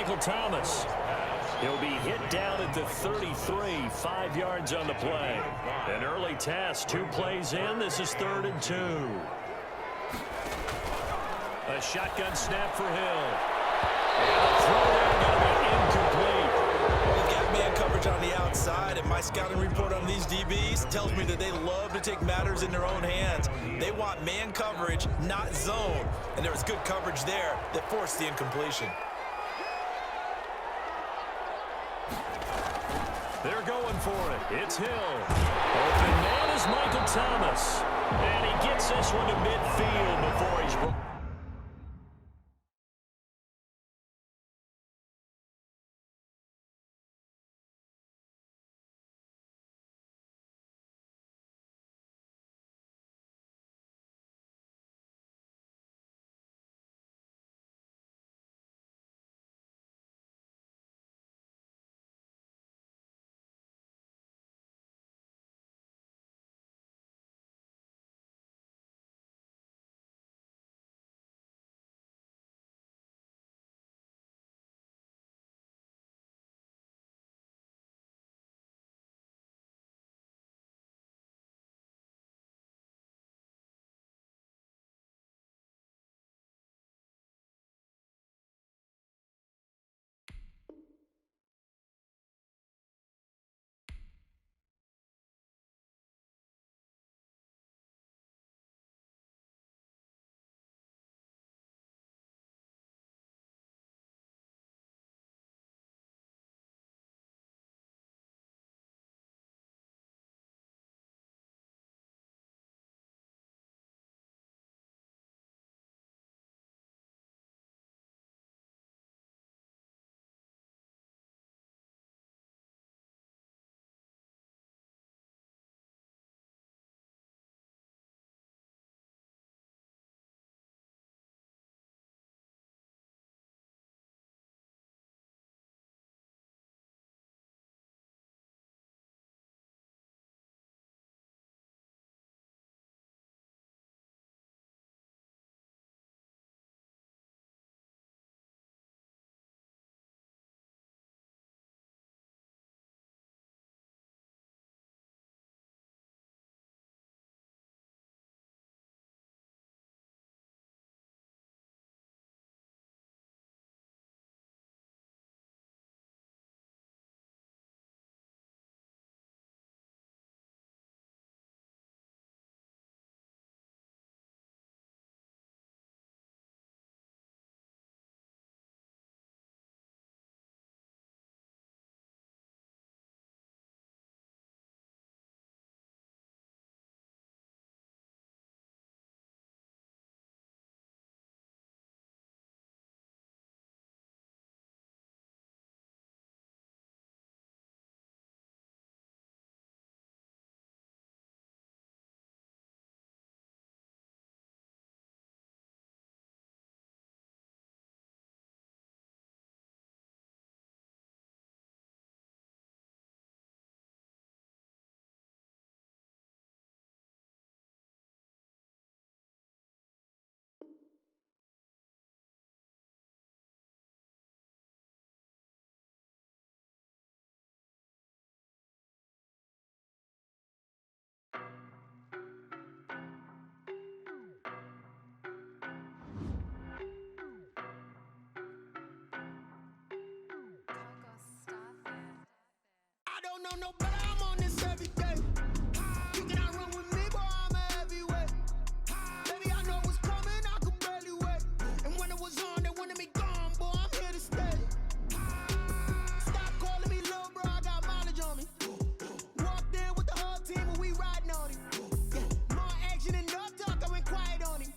Michael Thomas. He'll be hit down at the 33, 5 yards on the play. An early test, 2 plays in. This is 3rd and 2. A shotgun snap for Hill. And the throw there going to be incomplete. We've got man coverage on the outside, and my scouting report on these DBs tells me that they love to take matters in their own hands. They want man coverage, not zone. And there was good coverage there that forced the incompletion. They're going for it. It's Hill. Open man is Michael Thomas. And he gets this one to midfield before he's... No, no, but I'm on this every day. You cannot run with me, boy, I'm a heavyweight. Baby, I know what's coming, I could barely wait. And when it was on, they wanted me gone, boy, I'm here to stay. Stop calling me little bro, I got mileage on me. Walked in with the whole team and we riding on him. Yeah, more action and no talk, I went quiet on him.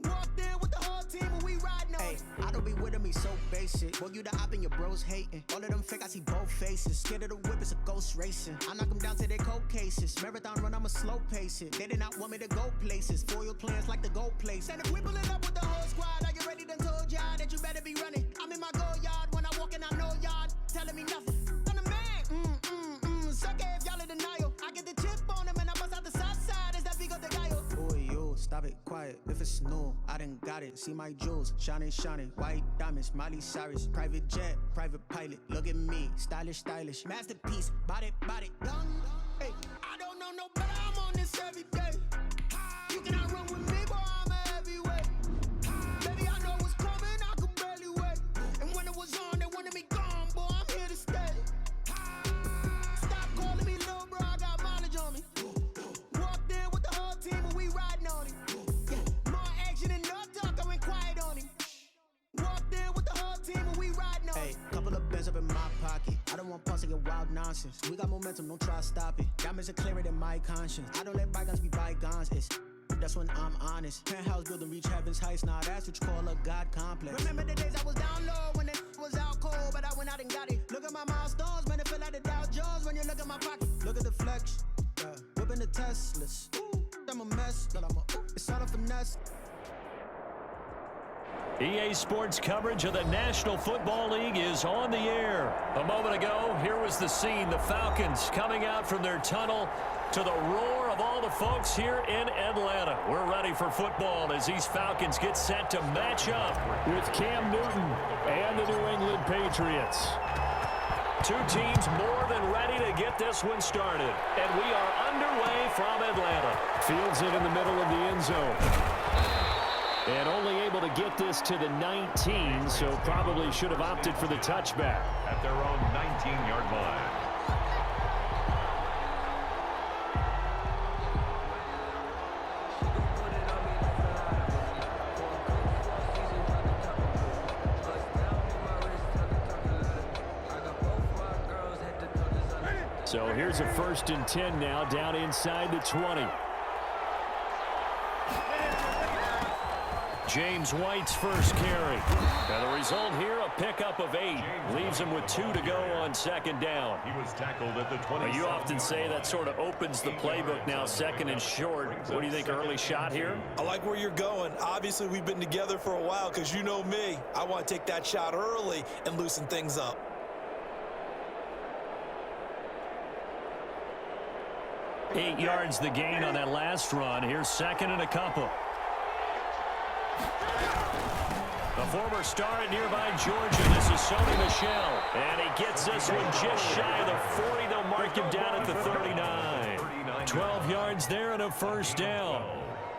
Walked in with the whole team and we riding on him. I don't be with him, he's so basic. Boy, you the op and your bros hating. All of them fake, I see both faces. Scared of the whip, it's a ghost racing. I knock them down to their cold cases. Marathon run, I'ma slow pace it. They did not want me to go places. Foil plans like the gold place. And if we pulling up with the whole squad, I get ready done told y'all that you better be running. I'm in my go yard, when I walk in, I know y'all telling me nothing. I'm the man, suck it if y'all in denial. I get the chip on him and I bust out the south side, is that big of the guy? Boy, you stop Stop it, quiet, if it's new, I done got it. See my jewels, shining, shining, white diamonds, Miley Cyrus. Private jet, private pilot, look at me, stylish, stylish. Masterpiece, body, young. Hey, I don't know no better, I'm on this every day. You cannot run with me, boy, I'm a heavyweight. Baby, I know what's coming, I could barely wait. And when it was on, they wanted me gone, boy, I'm here to stay. Stop calling me little bro, I got mileage on me. Walked in with the whole team and we riding on him. Yeah, more action and no talk, I went quiet on him. Walked in with the whole team and we riding on him. Hey, couple of bands up in my pocket. I don't want pause to get wild nonsense. We got momentum, don't try to stop it. Diamonds are clearer than my conscience. I don't let bygones be bygones. That's when I'm honest. Penthouse building reach heaven's heights. Now that's what you call a God complex. Remember the days I was down low when it was out cold, but I went out and got it. Look at my milestones, man, it feel like the Dow Jones when you look at my pocket. Look at the flex, whipping the Teslas. Ooh, I'm a mess, but it's all a finesse. EA Sports coverage of the National Football League is on the air. A moment ago, here was the scene. The Falcons coming out from their tunnel to the roar of all the folks here in Atlanta. We're ready for football as these Falcons get set to match up with Cam Newton and the New England Patriots. Two teams more than ready to get this one started. And we are underway from Atlanta. Fields it in the middle of the end zone. And only able to get this to the 19, so probably should have opted for the touchback. At their own 19-yard line. So here's a 1st and 10 now, down inside the 20. James White's first carry. And the result here, a pickup of 8. Leaves him with 2 to go on 2nd down. He was tackled at the 20. You often say that sort of opens the playbook now, 2nd and short. What do you think, early shot here? I like where you're going. Obviously, we've been together for a while because you know me. I want to take that shot early and loosen things up. Eight yards the gain on that last run. Here's 2nd and a couple. The former star at nearby Georgia, this is Sony Michel. And he gets this one just shy of the 40. They'll mark him down at the 39. 12 yards there and a 1st down.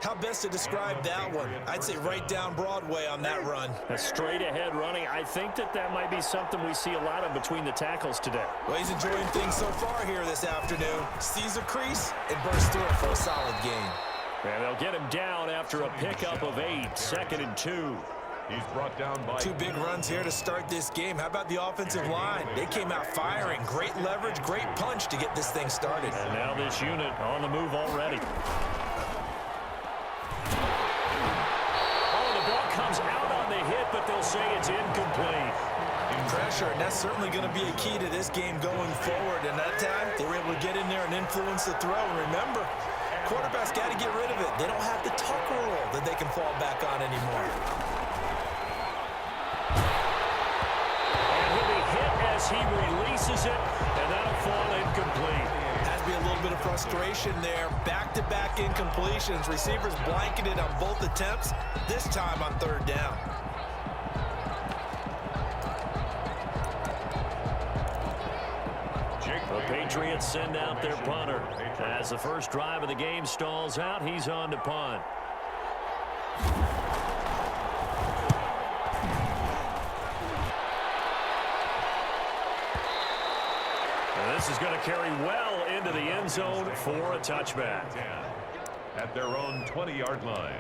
How best to describe that one? I'd say right down Broadway on that run. A straight ahead running. I think that might be something we see a lot of between the tackles today. Well, he's enjoying things so far here this afternoon. Sees a crease and bursts through it for a solid gain. And they'll get him down after a pickup of 8. 2nd and 2. He's brought down by 2 big runs here to start this game. How about the offensive line? They came out firing. Great leverage, great punch to get this thing started. And now this unit on the move already. Oh, the ball comes out on the hit, but they'll say it's incomplete. Pressure, and that's certainly going to be a key to this game going forward. And that time, they were able to get in there and influence the throw. And remember, quarterbacks got to get rid of it. They don't have the tucker roll that they can fall back on anymore. And he'll be hit as he releases it, and that'll fall incomplete. Has to be a little bit of frustration there. Back-to-back incompletions. Receivers blanketed on both attempts, this time on 3rd down. The Patriots send out their punter. As the first drive of the game stalls out, he's on to punt. And this is going to carry well into the end zone for a touchback. at their own 20-yard line.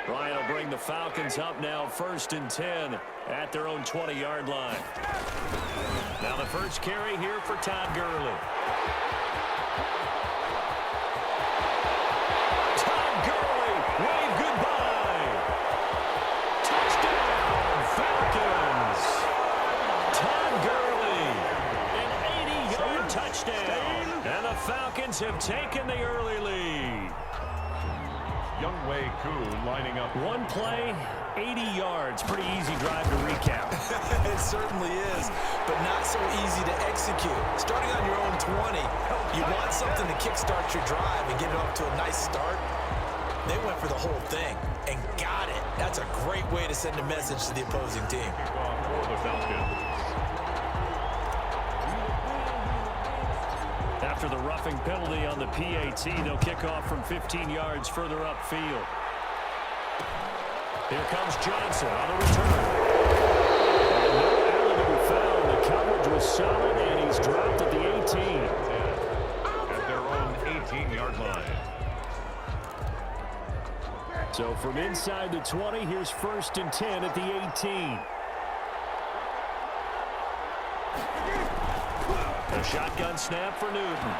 Ryan will bring the Falcons up now, 1st and 10 at their own 20-yard line. Now the first carry here for Todd Gurley. Todd Gurley, wave goodbye. Touchdown, Falcons. Todd Gurley, an 80-yard touchdown. And the Falcons Falcons have taken the early lead. Youngwei Koo lining up. One play, 80 yards. Pretty easy drive to recap. It certainly is, but not so easy to execute. Starting on your own 20, you want something to kickstart your drive and get it off to a nice start. They went for the whole thing and got it. That's a great way to send a message to the opposing team. Kickoff for the Falcons. After the roughing penalty on the PAT, they'll kick off from 15 yards further upfield. Here comes Johnson on the return. And no error to be found. The coverage was solid, and he's dropped at the 18. At their own 18-yard line. So from inside the 20, here's 1st and 10 at the 18. A shotgun snap for Newton.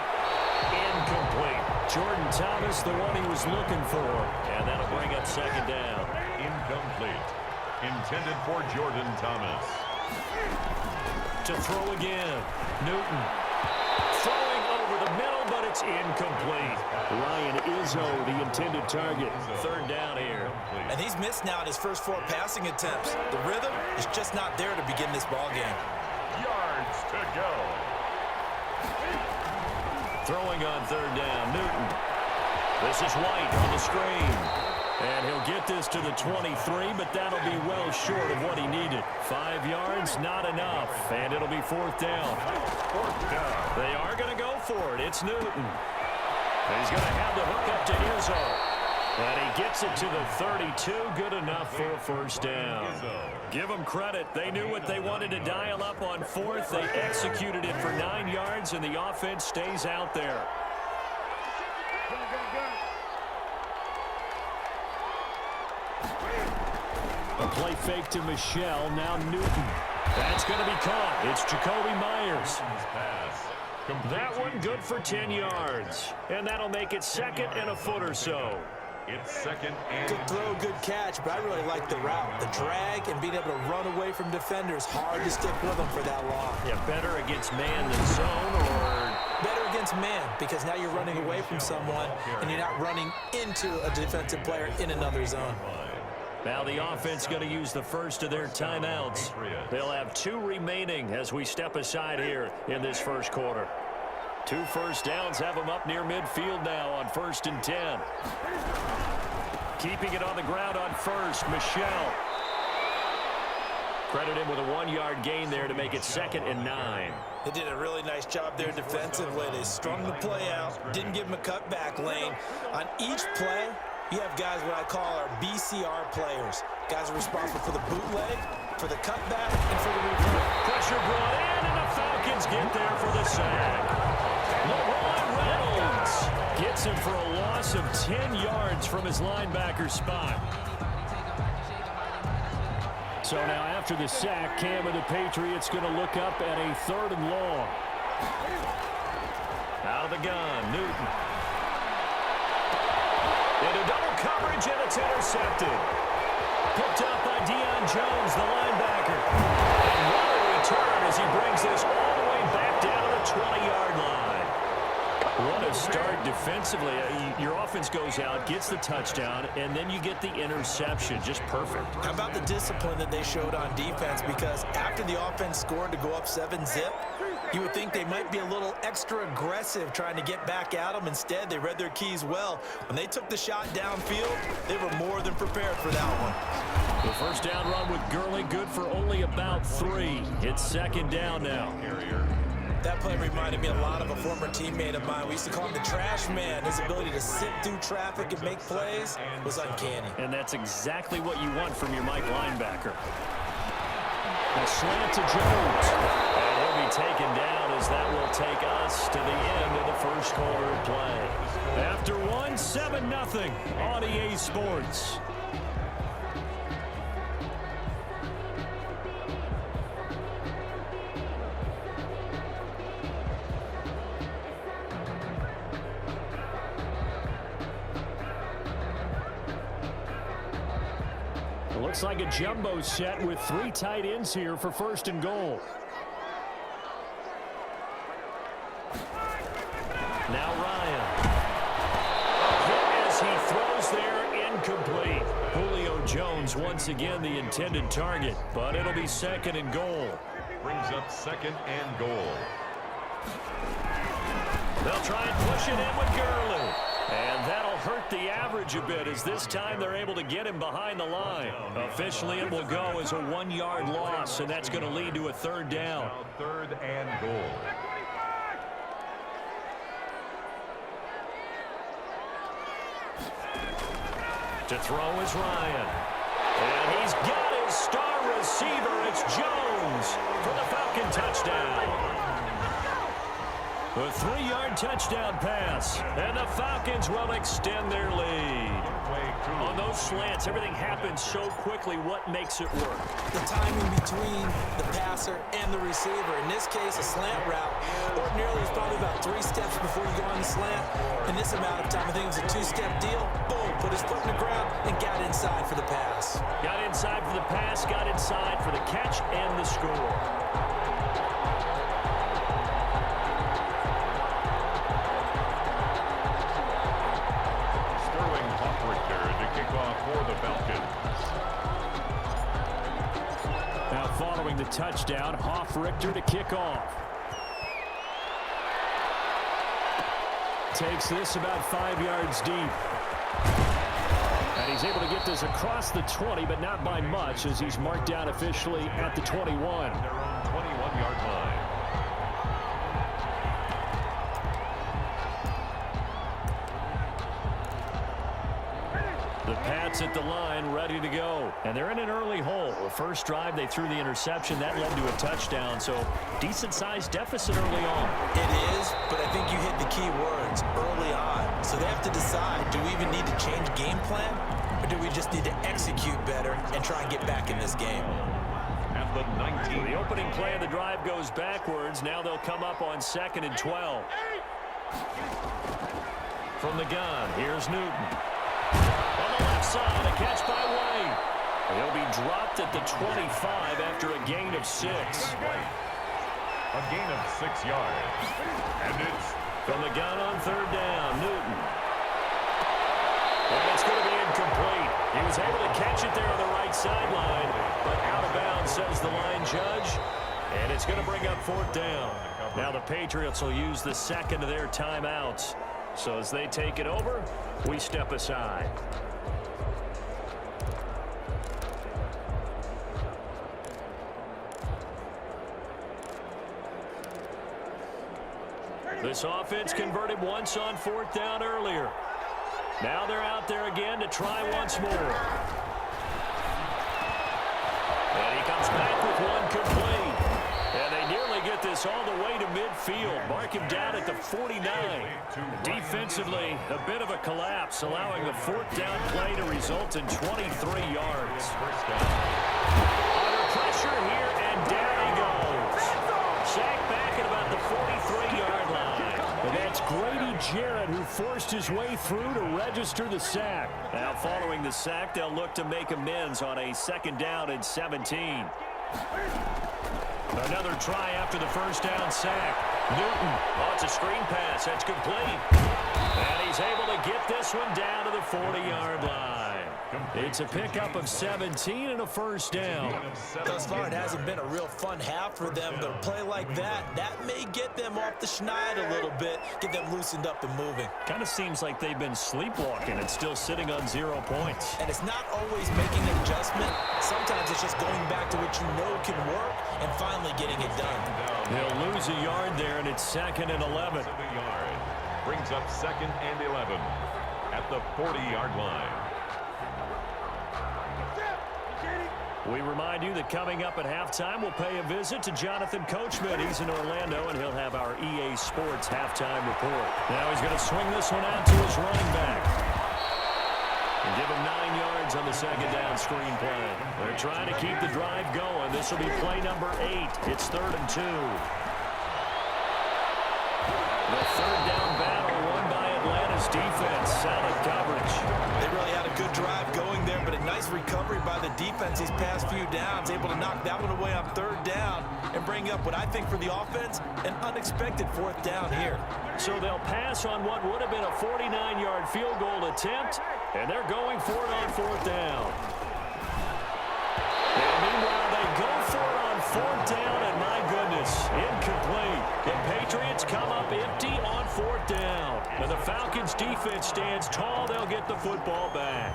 Incomplete. Jordan Thomas, the one he was looking for. And that'll bring up 2nd down. Incomplete. Intended for Jordan Thomas. To throw again. Newton. Throwing over the middle, but it's incomplete. Ryan Izzo, the intended target. 3rd down here. And he's missed now in his first 4 passing attempts. The rhythm is just not there to begin this ball game. Yards to go. Throwing on 3rd down, Newton. This is White on the screen. And he'll get this to the 23, but that'll be well short of what he needed. 5 yards, not enough. And it'll be 4th down. 4th down. They are going to go for it. It's Newton. He's going to have the hook up to Izzo. And he gets it to the 32. Good enough for a 1st down. Give them credit. They knew what they wanted to dial up on 4th. They executed it for 9 yards, and the offense stays out there. A play fake to Michelle. Now Newton. That's going to be caught. It's Jacoby Myers. That one good for 10 yards. And that'll make it 2nd and a foot or so. It's 2nd and... Good throw, good catch, but I really like the route. The drag and being able to run away from defenders. Hard to stick with them for that long. Yeah, better against man than zone, or... Better against man, because now you're running away from someone and you're not running into a defensive player in another zone. Now the offense going to use the first of their timeouts. They'll have 2 remaining as we step aside here in this first quarter. 2 first downs have them up near midfield now on 1st and 10. Keeping it on the ground on 1st, Michelle. Credit him with a 1-yard gain there to make it 2nd and 9. They did a really nice job there defensively. They strung the play out, didn't give him a cutback lane. On each play, you have guys what I call our BCR players. Guys are responsible for the bootleg, for the cutback, and for the return. Pressure brought in, and the Falcons get there for the sack. LeRon Reynolds gets him for a loss of 10 yards from his linebacker spot. So now after the sack, Cam of the Patriots going to look up at a 3rd and long. Out of the gun, Newton. Into double coverage, and it's intercepted. Picked up by Deion Jones, the linebacker. And what a return as he brings this all the way back down to the 20-yard line. What a start defensively. Your offense goes out, gets the touchdown, and then you get the interception. Just perfect. How about the discipline that they showed on defense? Because after the offense scored to go up 7-zip, you would think they might be a little extra aggressive trying to get back at them. Instead, they read their keys well. When they took the shot downfield, they were more than prepared for that one. The first down run with Gurley, good for only about 3. It's 2nd down now. That play reminded me a lot of a former teammate of mine. We used to call him the trash man. His ability to sit through traffic and make plays was uncanny. And that's exactly what you want from your Mike linebacker. A slant to Jones. And he'll be taken down as that will take us to the end of the first quarter of play. After 7-0 on EA Sports. Looks like a jumbo set with 3 tight ends here for 1st and goal. Now Ryan. is once again the intended target, but it'll be second and goal. Brings up second and goal. They'll try and push it in with Gurley. And that'll hurt the average a bit as this time they're able to get him behind the line. Officially, it will go as a 1-yard loss, and that's going to lead to a third down. Third and goal. To throw is Ryan. And he's got his star receiver. It's Jones for the Falcon touchdown. A 3-yard touchdown pass, and the Falcons will extend their lead. On those slants, everything happens so quickly. What makes it work? The timing between the passer and the receiver. In this case, a slant route. Ordinarily, it's probably about 3 steps before you go on the slant. In this amount of time, I think it was a 2-step deal. Boom, put his foot in the ground and got inside for the pass. Got inside for the pass, got inside for the catch and the score. For the Falcons. Now following the touchdown, Hoff-Richter to kick off. Takes this about 5 yards deep. And he's able to get this across the 20, but not by much as he's marked down officially at the 21. Their own 21-yard line. The Pats at the line, ready to go. And they're in an early hole. The first drive, they threw the interception. That led to a touchdown, so decent-sized deficit early on. It is, but I think you hit the key words, early on. So they have to decide, do we even need to change game plan, or do we just need to execute better and try and get back in this game? At the 19. The opening play of the drive goes backwards. Now they'll come up on 2nd and 12. From the gun, here's Newton. On the left side, a catch by White. He'll be dropped at the 25 after a gain of 6. A gain of 6 yards. And it's from the gun on 3rd down, Newton. And it's going to be incomplete. He was able to catch it there on the right sideline, but out of bounds, says the line judge. And it's going to bring up 4th down. Now the Patriots will use the second of their timeouts. So as they take it over, we step aside. This offense converted once on 4th down earlier. Now they're out there again to try once more. And he comes back with one complete. And they nearly get this all the way to midfield. Mark him down at the 49. Defensively, a bit of a collapse, allowing the 4th down play to result in 23 yards. Under pressure here, and down he goes. Sacked back at about the 43-yard line. And that's Grady Jarrett who forced his way through to register the sack. Now following the sack, they'll look to make amends on a 2nd down and 17. Another try after the 1st down sack. Newton, it's a screen pass. That's complete. And he's able to get this one down to the 40-yard line. It's a pickup of 17 and a 1st down. Thus far, it hasn't been a real fun half for them, but a play like that may get them off the schneid a little bit, get them loosened up and moving. Kind of seems like they've been sleepwalking and still sitting on 0 points. And it's not always making an adjustment. Sometimes it's just going back to what you know can work and finally getting it done. They'll lose a yard there, and it's 2nd and 11. Brings up 2nd and 11 at the 40-yard line. We remind you that coming up at halftime, we'll pay a visit to Jonathan Coachman. He's in Orlando, and he'll have our EA Sports halftime report. Now he's going to swing this one out to his running back. And give him 9 yards on the 2nd down screen play. They're trying to keep the drive going. This will be play number 8. It's 3rd and 2. The 3rd down battle won by Atlanta's defense. Solid coverage. They really had a good drive going there, but a nice recovery by the defense these past few downs. Able to knock that one away on 3rd down and bring up what I think for the offense, an unexpected 4th down here. So they'll pass on what would have been a 49-yard field goal attempt, and they're going for it on 4th down. football back.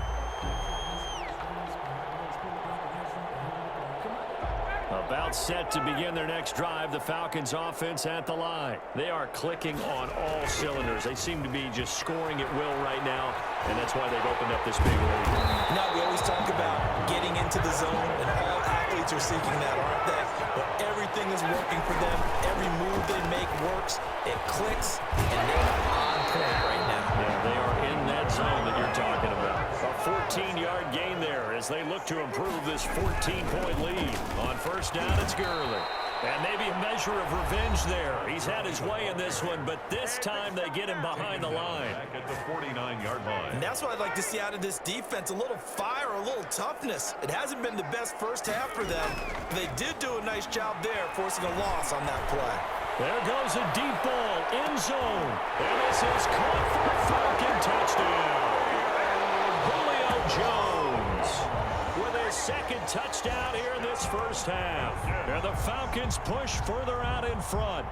About set to begin their next drive, the Falcons offense at the line. They are clicking on all cylinders. They seem to be just scoring at will right now, and that's why they've opened up this big lead. Now, we always talk about getting into the zone, and all athletes are seeking that, aren't they? But everything is working for them. Every move they make works. It clicks, and they're on point right now. Yeah, they are in that zone that you're talking about. A 14-yard gain there as they look to improve this 14-point lead. On first down, it's Gurley. And maybe a measure of revenge there. He's had his way in this one, but this time they get him behind the line. Back at the 49-yard line. And that's what I'd like to see out of this defense, a little fire, a little toughness. It hasn't been the best first half for them. They did do a nice job there, forcing a loss on that play. There goes a deep ball, end zone. And this is caught for a Falcon touchdown. Julio Jones with his second touchdown here in this first half. And the Falcons push further out in front.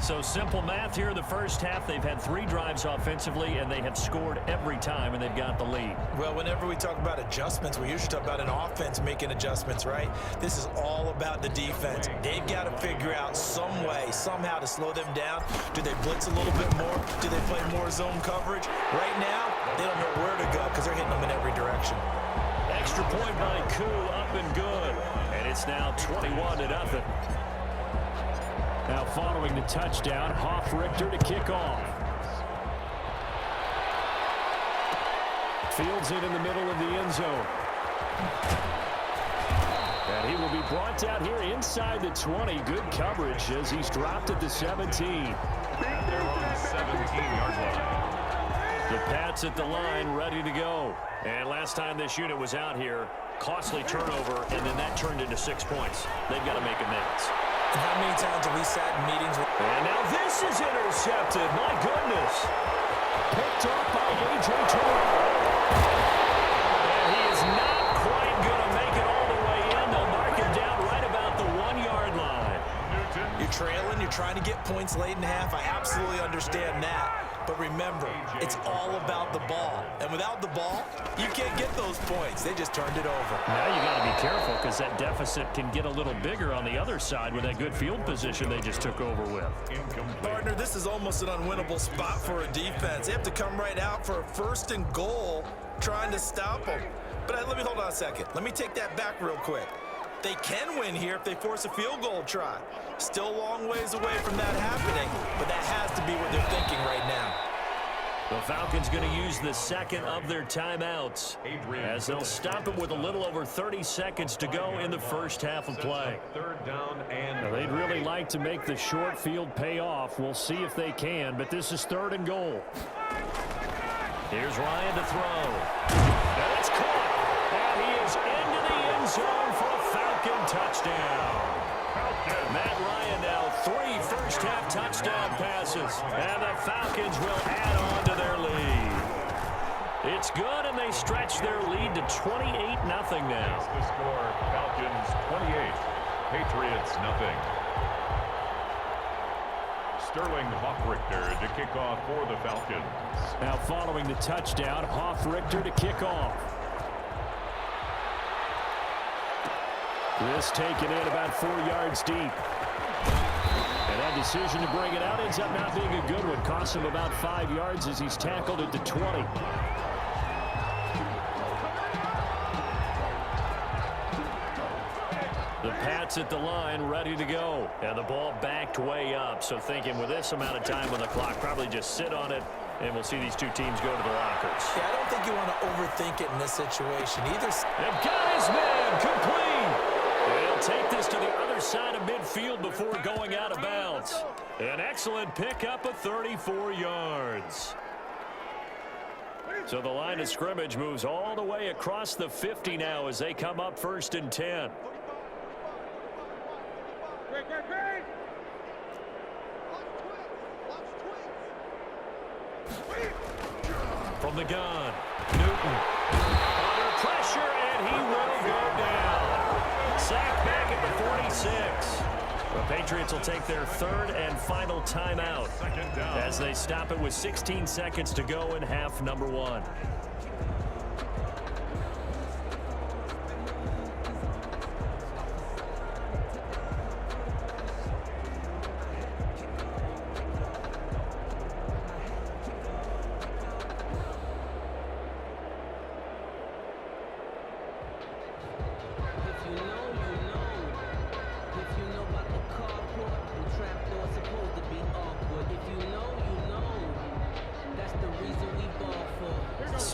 So simple math here in the first half. They've had 3 drives offensively, and they have scored every time, and they've got the lead. Well, whenever we talk about adjustments, we usually talk about an offense making adjustments, right? This is all about the defense. They've got to figure out some way, somehow to slow them down. Do they blitz a little bit more? Do they play more zone coverage? Right now, they don't know where to go because they're hitting them in every direction. Extra point by Koo, up and good. And it's now 21-0. Now following the touchdown, Richter to kick off. Fields it in the middle of the end zone. And he will be brought down here inside the 20. Good coverage as he's dropped at the 17. They're on the 17-yard line. The Pats at the line, ready to go. And last time this unit was out here, costly turnover, and then that turned into 6 points. They've got to make amends. And how many times have we sat in meetings with... And now this is intercepted. My goodness. Picked up by A.J. Terrell. And he is not quite going to make it all the way in. They'll mark him down right about the 1-yard line. You're trailing, you're trying to get points late in half. I absolutely understand that. But remember, it's all about the ball. And without the ball, you can't get those points. They just turned it over. Now you got to be careful because that deficit can get a little bigger on the other side with that good field position they just took over with. Partner, this is almost an unwinnable spot for a defense. They have to come right out for a 1st and goal trying to stop them. But let me hold on a second. Let me take that back real quick. They can win here if they force a field goal try. Still a long ways away from that happening, but that has to be what they're thinking right now. The Falcons going to use the second of their timeouts as they'll stop it with a little over 30 seconds to go in the first half of play. Third down and now, they'd really like to make the short field pay off. We'll see if they can, but this is 3rd and goal. Here's Ryan to throw. And it's caught. And he is into the end zone for a Falcon touchdown. Matt Ryan now 3 first-half touchdown passes, and the Falcons will add on to their lead. It's good, and they stretch their lead to 28-0 now. The score, Falcons 28, Patriots nothing. Sterling Richter to kick off for the Falcons. Now following the touchdown, Richter to kick off. This taken in about 4 yards deep. And that decision to bring it out ends up not being a good one. Costs him about 5 yards as he's tackled at the 20. The Pats at the line, ready to go. And the ball backed way up. So thinking with this amount of time on the clock, probably just sit on it, and we'll see these two teams go to the lockers. Yeah, I don't think you want to overthink it in this situation either. And got his man complete. They'll take this to the other side of midfield before going out of bounds. An excellent pickup of 34 yards. So the line of scrimmage moves all the way across the 50 now as they come up 1st and 10. From the gun, Newton. Under pressure, and he will go down. Sacked back at the 46. The Patriots will take their 3rd and final timeout as they stop it with 16 seconds to go in half number 1.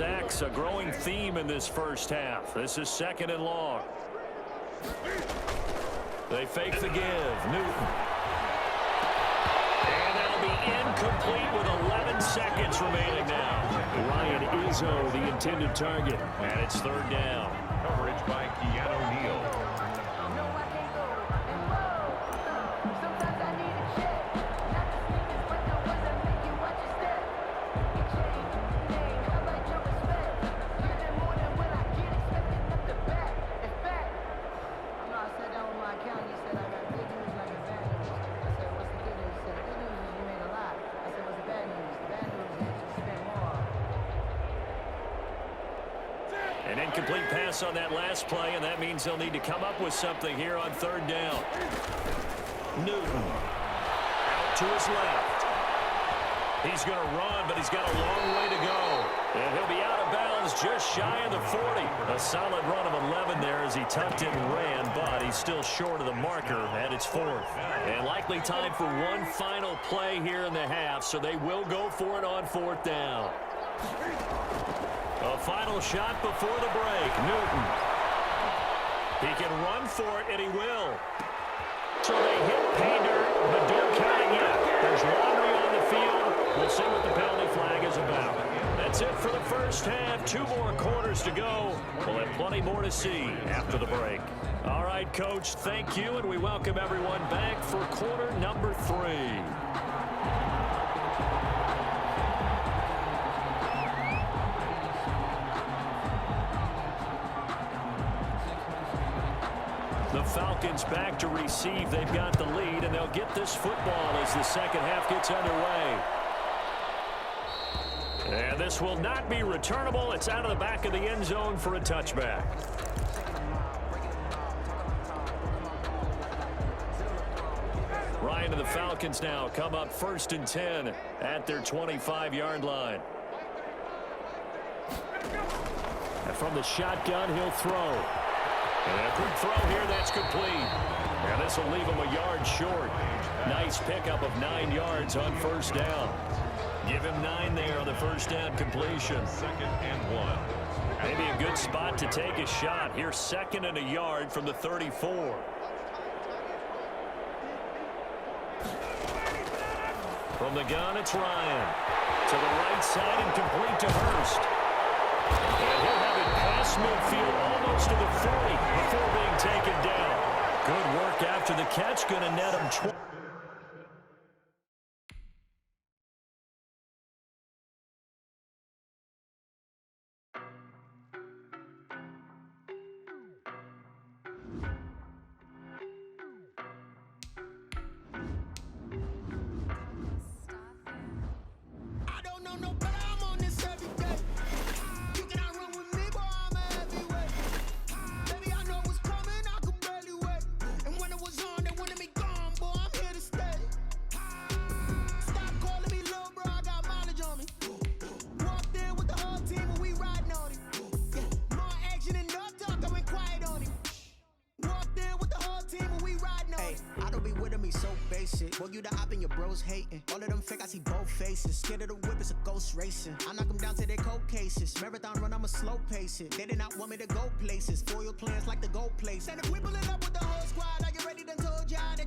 sacks, a growing theme in this first half. This is 2nd and long. They fake the give. Newton. And that'll be incomplete with 11 seconds remaining now. Ryan Izzo, the intended target. And it's 3rd down. Coverage by Keanu Neal. An incomplete pass on that last play, and that means they'll need to come up with something here on 3rd down. Newton out to his left. He's going to run, but he's got a long way to go. And he'll be out of bounds just shy of the 40. A solid run of 11 there as he tucked it and ran, but he's still short of the marker at its 4th. And likely time for one final play here in the half, so they will go for it on 4th down. A final shot before the break. Newton. He can run for it, and he will. So they hit pay dirt, but don't count it yet. There's laundry on the field. We'll see what the penalty flag is about. That's it for the first half. 2 more quarters to go. We'll have plenty more to see after the break. All right, Coach, thank you, and we welcome everyone back for quarter number 3. The Falcons back to receive. They've got the lead, and they'll get this football as the second half gets underway. And this will not be returnable. It's out of the back of the end zone for a touchback. Ryan and the Falcons now come up 1st and 10 at their 25-yard line. And from the shotgun, he'll throw. And a quick throw here, that's complete. And this will leave him a yard short. Nice pickup of 9 yards on 1st down. Give him 9 there on the 1st down completion. 2nd and 1. Maybe a good spot to take a shot. Here's 2nd and a yard from the 34. From the gun, it's Ryan. To the right side and complete to Hurst. And he'll have it past midfield almost to the 40 before being taken down. Good work after the catch. Going to net him 20. I don't know no better, I'm on this every day. You cannot run with me, boy, I'm a heavyweight. Baby, I know what's coming, I could barely wait. And when it was on, they wanted me gone, boy, I'm here to stay. Stop calling me little bro, I got mileage on me. Walked in with the whole team and we riding on it. Yeah, more action and no talk, I went quiet on him. Walked in with the whole team and we riding on it. I don't be with me so basic. Boy, you the op and your bros hating. All of them fake, I see both faces. Scared of the whip, it's a ghost racing. I knock them down to their cold cases. Marathon run, I'ma slow pace it. They did not want me to go places. Foil plans like the gold place. And if we pull it up with the whole squad, are you ready? Done told y'all that you